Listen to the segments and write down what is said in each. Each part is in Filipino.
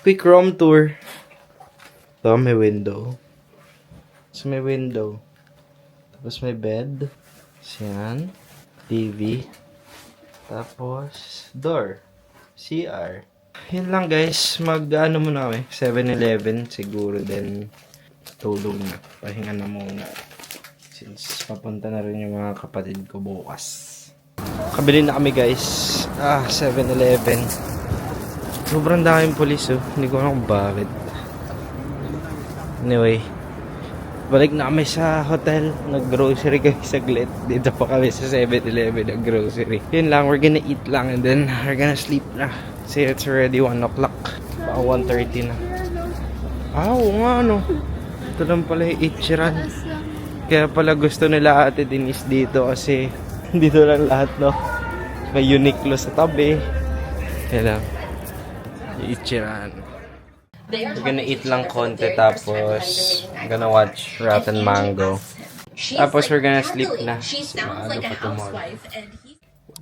Quick room tour. Ito, may window. So, may window. Tapos may bed. Yan. TV. Tapos, door. CR. Yan lang guys. Mag-ano muna kami. 7-Eleven siguro. Then, tulog na. Pahinga na muna. Since papunta na rin yung mga kapatid ko bukas. Kabili na kami guys. 7-Eleven. Sobrang daming pulis oh. Hindi ko alam kung bakit. Anyway. Balik na kami sa hotel. Nag-grocery kami saglit. Dito pa kami sa 7-Eleven nag-grocery. Yun lang. We're gonna eat lang and then we're gonna sleep na. See, it's already 1 o'clock. Baka 1:30 na. Oo nga ano. Ito lang pala yung Ichiran. Kaya pala gusto nila Ate Denise dito kasi dito lang lahat no. May Uniqlo sa tabi. Kaya lang. Ichiran. We're gonna eat lang konti tapos we're gonna watch Rotten Mango. Tapos we're gonna sleep na. Maaga pa tomorrow.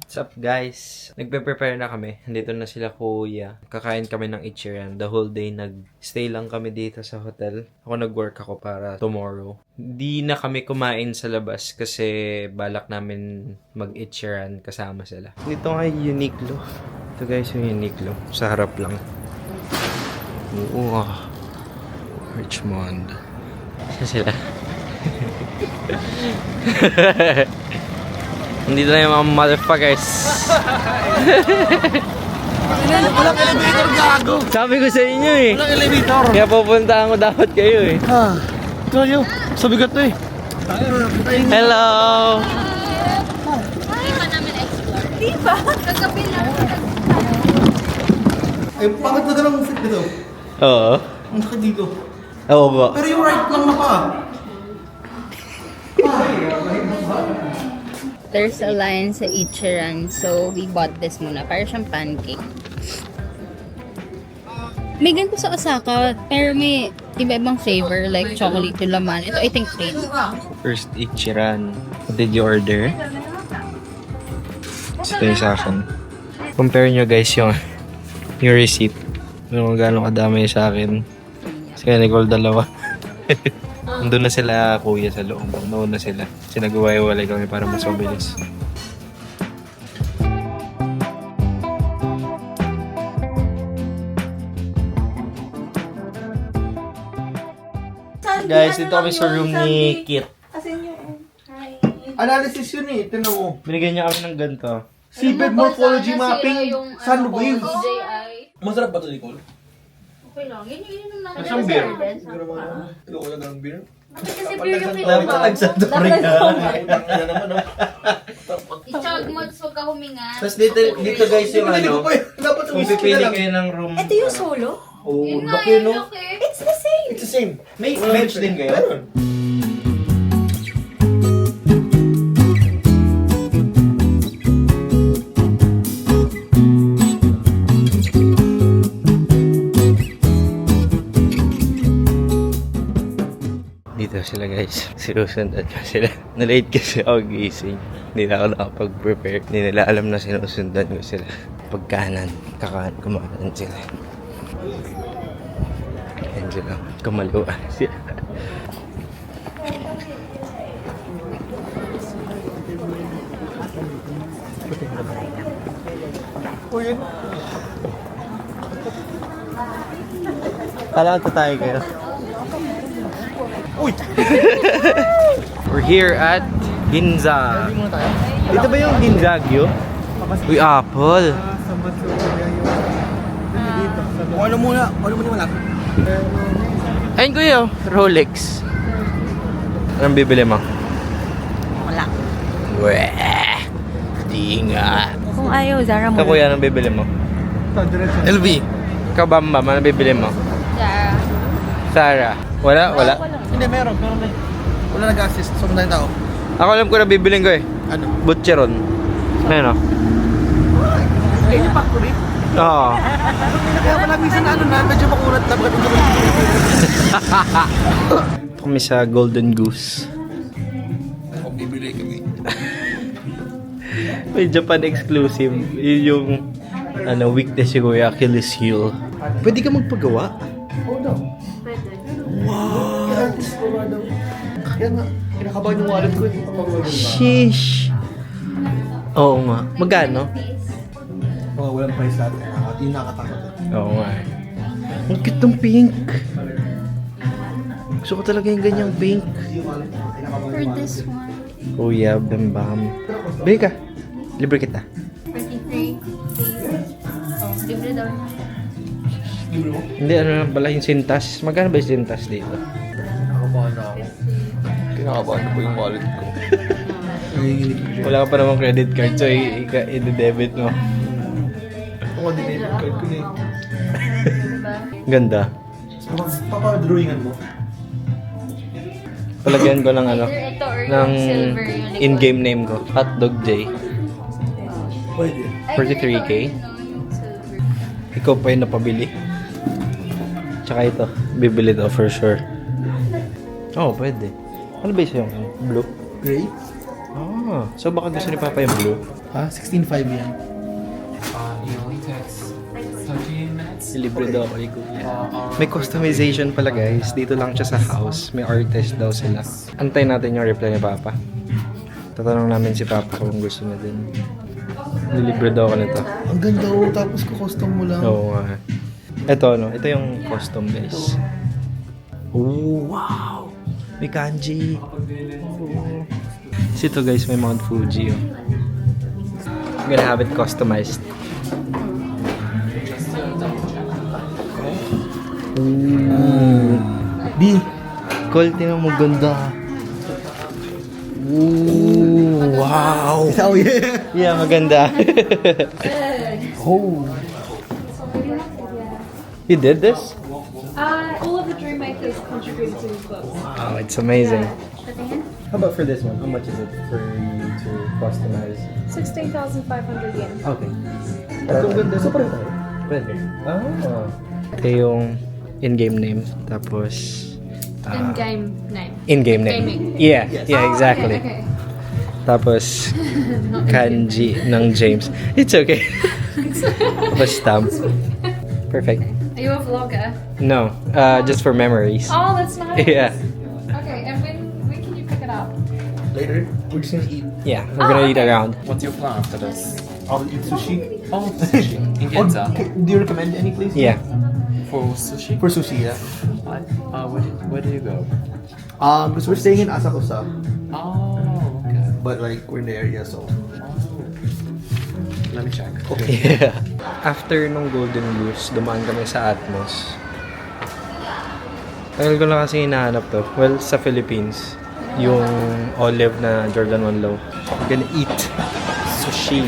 What's up guys? Nagpe-prepare na kami. Nandito na sila kuya. Kakain kami ng Ichiran. The whole day nag-stay lang kami dito sa hotel. Ako nag-work ako para tomorrow. Di na kami kumain sa labas kasi balak namin mag-Ichiran kasama sila. Dito nga yung Uniqlo. Ito guys yung Uniqlo. Sa harap lang. Oo. Richmond. Saan sila? Nandito na yung mga motherfuckers. Walang elevator, gago. Sabi ko sa inyo eh. Walang elevator. Kaya pupuntahan ko dapat kayo eh. Kayo, sabigat to eh. Hello! Hindi pa namin explore. Di ba? Kagabi lang. Ay, bakit na ganang fit dito? Oo. Ang sakit dito. Oo ba? Pero yung right lang na pa. There's a line sa Ichiran, so we bought this muna. Para siyang pancake. May ganito sa Osaka, pero may iba-ibang flavor, like chocolate yung laman. Ito, I think plain. First Ichiran. What did you order? Ito yung sa akin. Compare nyo guys yung receipt. Kung gaano kadami sa akin. Kasi kaya nag-all dalawa. Nandun na sila kuya sa loob. Nauna sila. Sinagawa-walay kami para mas mabilis. Guys, dito kami sa room ni Kit. Analysis yun eh, tinan mo. Binigyan niya kami ng ganito. Seabed morphology mapping, sun waves. Masarap ba ito, Nicole? Okay lang. Yun yung ininom natin. Isang beer. Ito ko lang ng beer. Kasi beer yung Dapat sa Dory ka. I-chug mo, huwag ka huminga. Tapos dito guys yung ano. Dapat Kung pipili kayo ng room. Ito yung solo? Oh, Yun nga, laki no? laki. It's the same. It's the same. May bench din kayo? Meron. Dito sila guys. Sinusundan ko sila. Na-late kasi ako gising. Hindi na ako nakapag-prepare. Hindi nila alam na sinusundan ko sila. Pagkanan. Kumakanan sila. Ayan sila. Kumaluan sila. Kala ko tayo kayo. Uy! We're here at Ginza. Dito ba yung Ginzagyo? Uy, apple. Ano muna wala. Ayun kuya, Rolex. Anong bibili mo? Wala. Weh, di nga. Kung ayaw, Zara mo. Ikaw kuya, anong bibili mo? LV. Ikaw Bambam, anong bibili mo? Yeah. Sarah. Wala? Hindi, meron. Wala nag-assist. So, madaming tao. Ako alam ko na bibiling ko eh. Ano? Butcheron. Ayun o. Ayun yung factory. Oo. Kaya pala minsan medyo makulat na. Bakit Kami sa Golden Goose. ako bibili kami. May Japan exclusive. Yun yung weakness yung Kuya, Achilles heel. Pwede ka magpagawa? Pwede. Kaya nga, kinakabahan yung wallet ko. Sheesh. Oo nga. Magkano? Mga walang price lahat. Yung nakatakot. Oo nga. Ang cute ng pink. Gusto ko talaga yung ganyang pink. For this one, Kuya, bam. Bili ka. Libre kita. 33. Oh, libre daw niya. Hindi, ano lang pala yung sintas. Magkano ba yung sintas dito? Kinakabahan na ako. Kinakabahan na po yung wallet ko. Nanginginig ko siya. Wala ka pa namang credit card, so i-debit mo. Ako din debit card ko na eh. Ganda. Papadrawingan mo. Palagyan ko ng ano, Either ito or ng yung silver yung likod. in-game name ko. Hotdog J. Pwede. Ay, 43K? ito, yung silver. Ikaw pa yung napabili. Tsaka ito, bibili to for sure. Oo, pwede. Ano ba yung blue? Great. Ah, so baka gusto ni Papa yung blue? Ha? 16.5 yan. It only takes 13 minutes. Libre daw ako ni Kuya. May customization pala guys. Dito lang siya sa house. May artist daw sila. Antayin natin yung reply ni Papa. Tatanong namin si Papa kung gusto niya din. Nilibre daw ako nito. Ang ganda oh, tapos custom mo lang. Oo nga. Ito ano, ito yung custom guys. Oh, wow! May kanji. Oh. Kasi ito guys, may Mount Fuji. Oh. I'm gonna have it customized. Di. Quality na mo ganda. Ooh, wow! Oh yeah. Yeah, maganda. Oh. You did this? All of the Dream My Place contributed to the clothes. Wow, it's amazing. Patingin? How about for this one? How much is it for you to customize? 16,500 yen. Okay. Ang ganda. So pareho tayo. Pwede. Ah. Ito yung in-game name. Tapos... In-game name. in-game name. Gaming. Yeah, Yes. yeah, exactly. Okay. Tapos, kanji ng James. It's okay. Tapos stamp. Perfect. Are you a vlogger? No, just for memories. Oh, that's nice. Yeah. Okay, and when can you pick it up? Later, we're just gonna eat. Yeah, we're gonna eat around. What's your plan after this? I'll eat sushi. Oh, sushi. In Ginza. Do you recommend any place? Yeah. For sushi? For sushi, yeah. Where do you go? Because we're staying in Asakusa, Oh, okay. but like we're in the area, so. Let me check. Okay. Yeah. After nung Golden Goose, dumaan kami sa Atmos. Tagal ko na kasi hinahanap to. Well, sa Philippines. Yung olive na Jordan 1 low. I'm gonna eat sushi.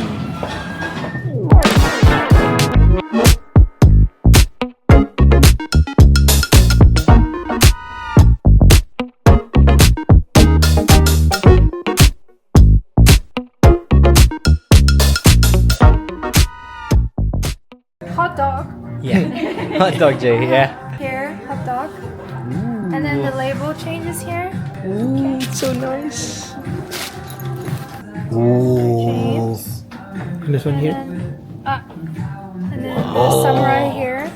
Hot dog. Yeah. Hot dog, Jay. Yeah. Here, hot dog. And then the label changes here. Ooh, it's so nice. Ooh. This one here. And then the samurai here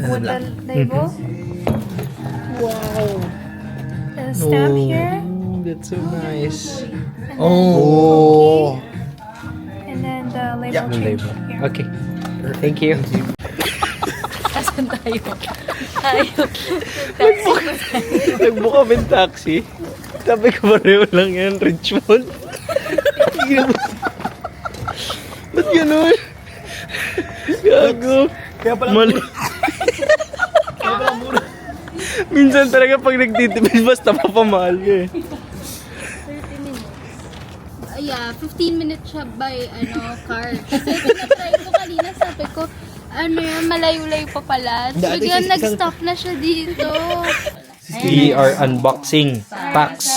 with the label. Wow. And the stamp here. Ooh, that's so nice. Oh. And then the label Yeah, The change label. here. Okay. Thank you. Asan tayo? Tayo. Nagbook kami ng taxi. Sabi ko pareho lang yan, Richmond. Ba't ganun? Gago. Kaya pala Minsan talaga pag nagtitipid, basta papamahal ka eh. 30 minutes. Yeah, 15 minutes siya by car. Kasi pinatry ko kanina, sabi ko, ano yun, malayo-layo pa pala. Hindi, Biglang ate, nag-stop na siya dito. We are unboxing packs.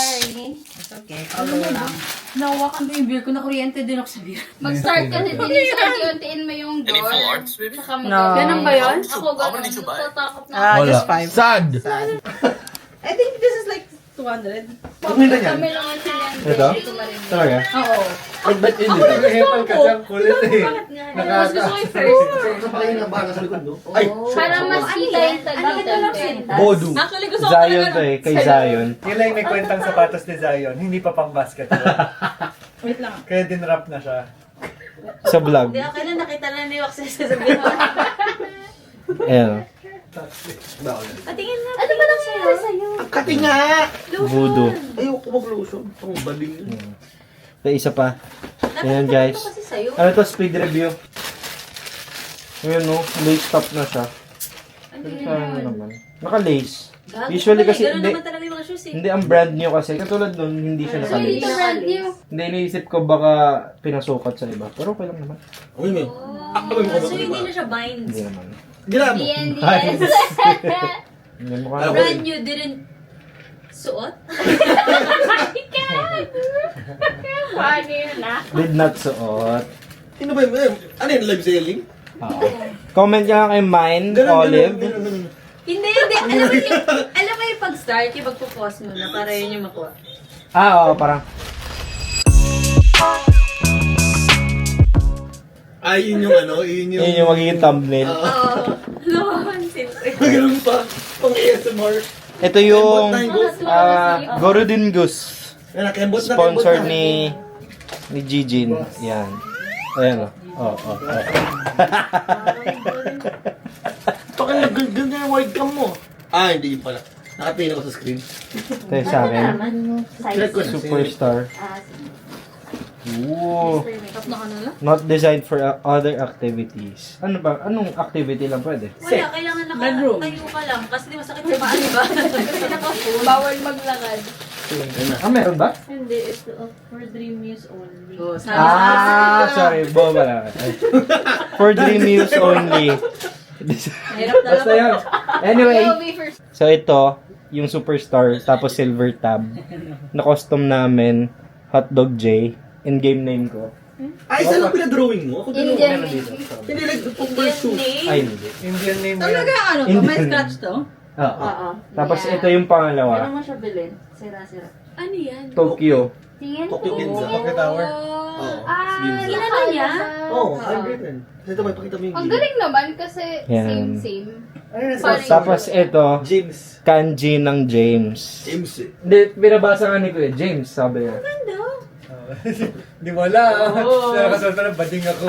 Nawak ang beer ko na kuryente din ako sa beer. Mag-start kasi din sa untiin mo yung door. Saka mag- Ganun ba yun? Ako ganun. Natatakot na. Just 5. Sad. I think this is like 200. Kumita niyan. Kami lang ang sila. Ito? Talaga? Oo. Ba't yun dito? Hepal ka dyan. Kulit eh. Mas gusto ko yung first. Sa pakain ng baka sa likod, no? Ay! Parang mas kita yung tagitan. Bodu. Actually, gusto ko Zion talaga. to eh, kay Zion. Yun lang yung may kwentang sapatos ni Zion. Hindi pa pang basketball. Wait lang. Kaya dinrap na siya. Sa vlog. Hindi, okay lang. Nakita lang ni Wax sa sabihin. Ayan. Patingin nga. Ano ba nangyayari sa'yo? Ang kati nga! Voodoo. Ayoko mag-lotion. Ang baling yun. Ito isa pa. Ayan guys. Kasi sa'yo. Ano to? Speed review. Ayan no, lace top na siya. Ano naman? Naka-lace. Usually kasi Ganun hindi, naman talaga yung mga shoes eh. hindi ang brand new kasi. Katulad nun, hindi siya So, hindi naka-lace. to brand new. Hindi, iniisip ko baka pinasukat sa iba. Pero okay lang naman. Uy, may. Amoy mo So, hindi na siya bind. Hindi naman. Ginaan mo. DNDS. Hindi mo Alam kaya. ko Brand new didn't suot? Paano yun na? Did not suot. Sino ba yun? Ano yun? Live selling? Oo. Comment ka lang kay Mine, Ganun, Olive. ganun. Hindi. Alam mo yung pag-start, yung magpo-pause muna para yun yung makuha. Oo, parang. Ay, yun yung ano, yun yung... Yun yung magiging thumbnail. Oo. Noon, siyempre. Ganun pa. Pang ASMR. Ito yung Kembot Gorodin Goose. na kembot na. Sponsor ni Jijin. Yan. Ayan o. Oh, oh, oh. Ganda yung webcam mo. Ah, hindi yun pala. Nakatingin ako sa screen. Ito yung sa akin. Check ko na. Superstar. Ooh. Makeup na ka na lang? Not designed for other activities. Ano ba? Anong activity lang pwede? Wala, kailangan nakatayo ka lang. Kasi di masakit sa paa, di ba? Kasi naka-full. Bawal maglakad. Ah, meron ba? Hindi, it's for dream use only. Oh, Ah, sorry. Boba lang. For dream use only. Hirap na Basta yun. Anyway. You'll be first. So ito, yung Superstar, tapos Silver Tab. Na-custom namin, Hotdog J. In-game name ko. Ay, saan lang pinadrawing mo? Ako din Indian. Hindi, like, football shoes. Ay, hindi. Indian name mo Talaga yan. ano to? May scratch to? Oo. Tapos ito yung pangalawa, mo siya bilhin? Sira-sira. Ano yan? Tokyo. Tingin. Tokyo Ginza. Tokyo Tower. Oo. Ah, Ginza. Kilala niya? Oo, I'm written. Kasi ito, may pakita mo yung Ang gilid. galing naman kasi Yan. same. Ano yun? Parang- Tapos ito, James. kanji ng James. James eh. Hindi, binabasa nga ni Kuya James, sabi niya. Hindi mo alam. Nakasal pa lang, bading ako.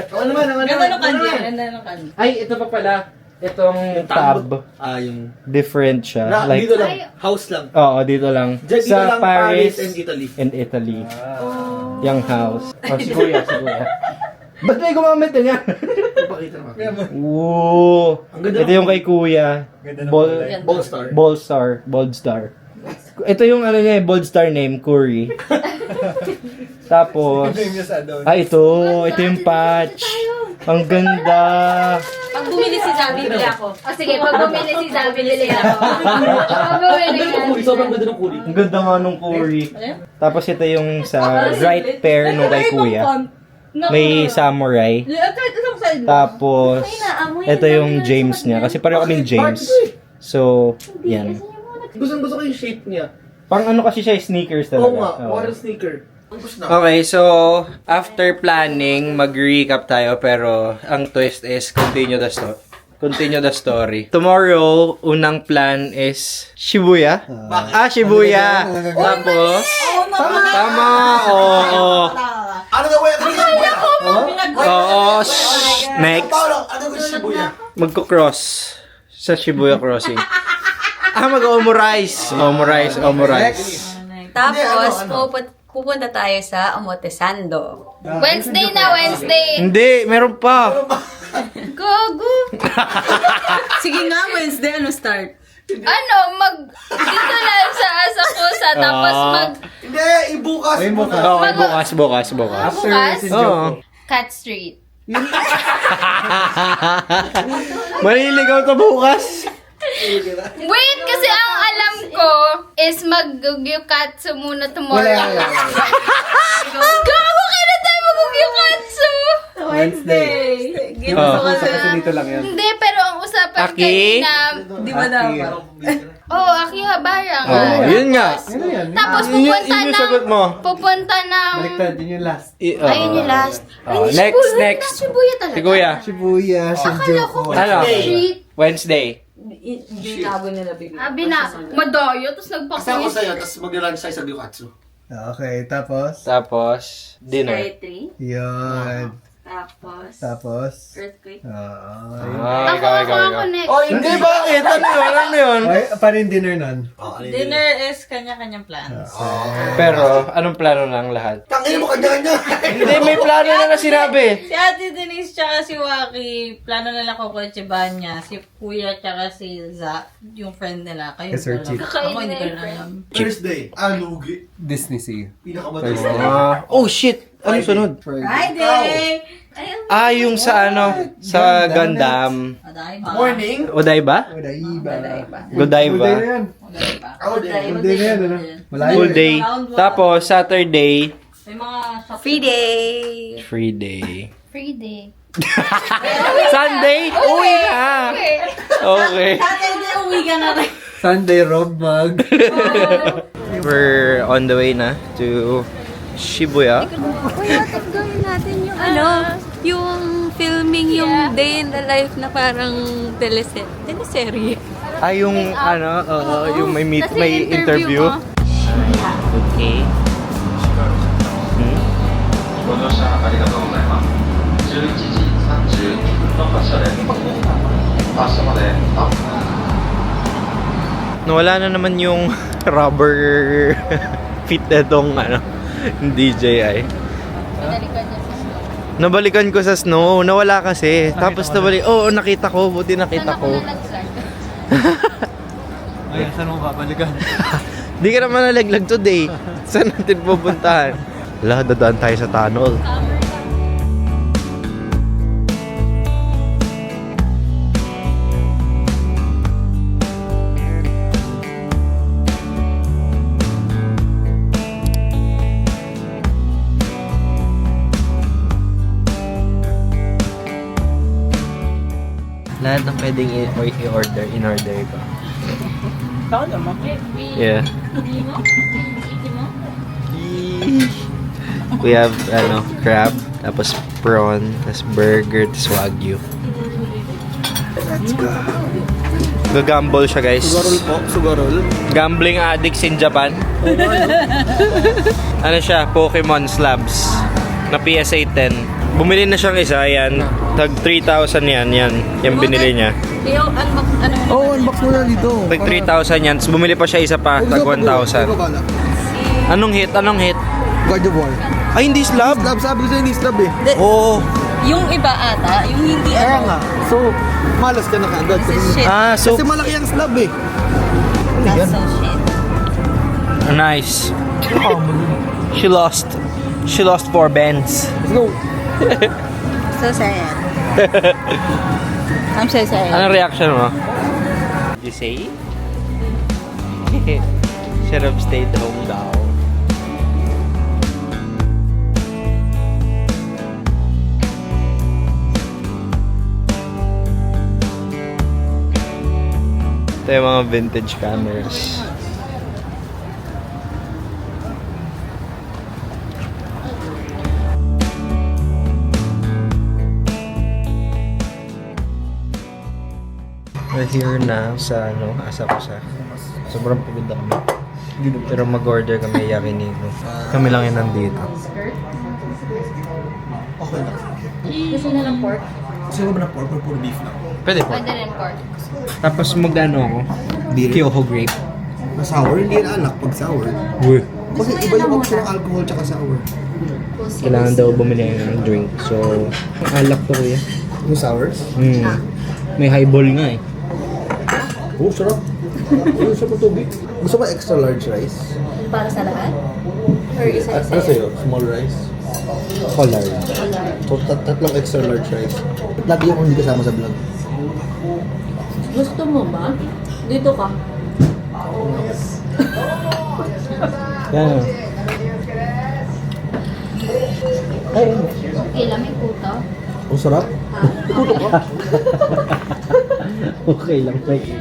Ako naman, ako Ganda naman. ng kanji. Ganda ng kanji. Ay, ito pa pala. Itong tab. Ah, yung... Different siya. Na, Like, dito lang. House lang. oo, dito lang. Dito Sa lang, Paris and Italy. and Italy. Yung house. Oh, si Kuya, si Kuya. Ba't may gumamit na yan? Pakita mo. Ooh. Ang ganda Ito yung kay Kuya. Ganda ng Ball, kulay. Ballstar. Bold Star. Ito yung ano niya, Bold Star name, Curry. Tapos, Name niya sa Adon. ito yung patch. Ang ganda. Pag bumili si Zabi, bili ako. O sige, pag bumili si Zabi, bili ako. Pag bumili Kuri, sobrang ganda ng kuri. Ang ganda nga nung Curry. Tapos ito yung sa right pair nung kay Kuya. May samurai. Tapos, ito yung James niya. Kasi pareho kaming James. So, yan. Gusto ko yung shape niya. Pang ano kasi siya, sneakers talaga. Oo nga, Oo. water sneaker. Ang gusto na. Okay, so after planning, mag-recap tayo pero ang twist is continue the story. Tomorrow, unang plan is Shibuya. Shibuya. Tapos, tama. Oo. Ano na wala? Oo. Next, Ano gusto Shibuya? magko-cross sa Shibuya Crossing. Mag-omurice. Omurice. Tapos, pupunta tayo sa Omotesando. Wednesday na, Wednesday. Hindi, meron pa. Gogo. Sige nga, Wednesday, ano start? Ano, dito lang sa Asakusa, tapos Hindi, ibukas. Okay, bukas. bukas, Oo. Cat Street. Maliligaw ka bukas. Wait, kasi ang alam ko is mag-gyukatsu muna tomorrow. Gago, kailan tayo mag-gyukatsu? Wednesday. Ginusto ka Kasi dito lang yan. Hindi, pero ang usapan Aki? Di ba dapat? Oo, Aki Habarang. Oh, yun nga. Tapos Yun pupunta yung ng... sagot mo. Pupunta ng... Baliktad, yun yung last. Ayun yung last. Ay, next, Shibuya. next. Shibuya talaga. Si Kuya. Shibuya, Akala ko Ano? street. Wednesday. Hindi tago nila bigla. Sabi na, madayo, tapos Kasama ko nagpakulis. sa'yo, tapos mag-lunch tayo sa Gyukatsu. Okay, tapos? Tapos, dinner. Skytree. Yun. Tapos, Tapos? earthquake. Ah, Ako next. Oh, hindi, bakit? Ano yun? Ano yun? Ay, paano yung dinner nun? Dinner is kanya-kanyang plans. Pero, anong plano ng lahat? Tangin mo, kanya-kanya! Hindi, may plano na sinabi. Si Ate Denise tsaka si Waki, plano nila kukutsiban niya. Si Kuya tsaka si Za, yung friend nila. Kayo Yes, sir, dalawa. Chief. Ako hindi ko rin alam. Thursday, lugi. Disney Sea. Pinakamadali. Oh, shit. Ano sunod? Friday! Ah, yung sa ano, sa Gundam. Odaiba. Morning. Odaiba? Odaiba. Godaiba. yan. Odaiba. Ako din. Full day na yan, ano? Malayo. Full day. Tapos, Saturday, May mga free day. free day. Free day. Sunday, uwi na. Okay. Saturday, uwi ka na rin. Sunday, Rob Mag. We're on the way na to Shibuya. Kuya, what if gawin natin yung Yung filming yung day in the life na parang teleserye. Ah, yung ano, yung may meet, Tas may yung interview. mo. Okay. ご乗車ありがとうございます。11時32分の発車です。発車までNawala na naman yung rubber fit na tong ano, DJI. Nabalikan ko sa snow, nawala kasi. Tapos nabalik, oo, nakita ko, buti nakita ko. Ay, saan mo babalikan? Di ka naman nalaglag today. Saan natin pupuntahan? Wala, dadaan tayo sa tunnel. Lahat ng pwedeng i-order, in-order ko. Yeah. We have crab, tapos prawn, tapos burger, tapos wagyu. Let's go. Gagamble siya, guys. Sugarol po, sugarol. Gambling addicts in Japan. Ano siya? Pokemon slabs na PSA 10. Bumili na siyang isa, yan. Tag 3,000 yan. Yung binili niya. Yung unbox, ano mo Oo, unbox mo na dito. Tag 3,000 yan. Tapos bumili pa siya isa pa. Tag 1,000. Anong hit? God of War. Ay, hindi slab. Slab, sabi ko sa'yo, hindi slab eh. Oo. Yung iba ata, yung hindi Kaya nga. So, malas ka na kaagad. This is shit. Ah, so Kasi malaki ang slab eh. That's so shit. nice. She lost 4 bands. Let's go. So sad. I'm so sad. Anong reaction mo? You say? Should have stayed home daw. Ito yung mga vintage cameras. We're here na sa Asakusa. Sobrang pagod na kami. Pero mag-order kami yakiniku. Kami lang yung nandito. Okay lang. Gusto na ng pork? Gusto mo ba ng pork or puro beef lang? Pwede po. Pwede rin pork. Tapos mag-ano ako? Kyoho grape. Na sour? Hindi na anak pag sour. Uy. Kasi iba yung option ng alcohol tsaka sour. Kailangan daw bumili ng drink. So, alak to kuya. Yung sours? May highball nga eh. Oh, sarap. Yung sarap ng tubig. Gusto mo extra large rice? Para sa lahat? Or isa-isa? Ano sa'yo? Small rice? Color. So, tatlong extra large rice. Lagi yung hindi kasama sa vlog. Gusto mo ba? Dito ka. Yan. Okay lang, may puto. Ang sarap. Tutok ka. Okay lang, Mike.